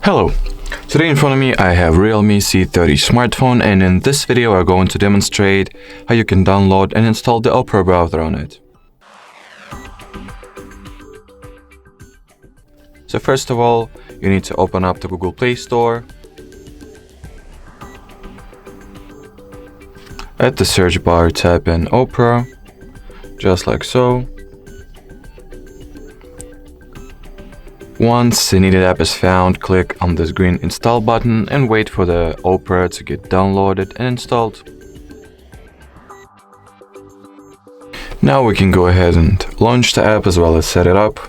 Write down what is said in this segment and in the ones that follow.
Hello! Today in front of me I have REALME C30 smartphone, and in this video I'm going to demonstrate how you can download and install the Opera browser on it. So first of all, you need to open up the Google Play Store. At the search bar type in Opera, just like so. Once the needed app is found, click on this green install button and wait for the Opera to get downloaded and installed. Now we can go ahead and launch the app as well as set it up.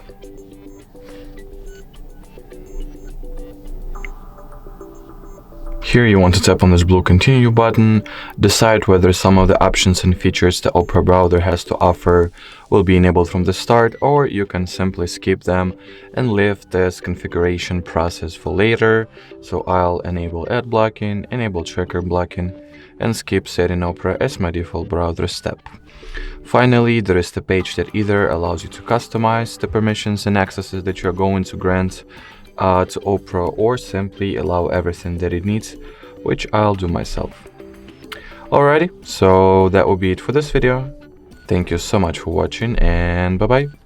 Here you want to tap on this blue continue button, decide whether some of the options and features the Opera browser has to offer will be enabled from the start, or you can simply skip them and leave this configuration process for later. So I'll enable ad blocking, enable tracker blocking, and skip setting Opera as my default browser step. Finally, there is the page that either allows you to customize the permissions and accesses that you're going to grant to Opera, or simply allow everything that it needs, which I'll do myself. Alrighty, so that will be it for this video. Thank you so much for watching, and bye bye.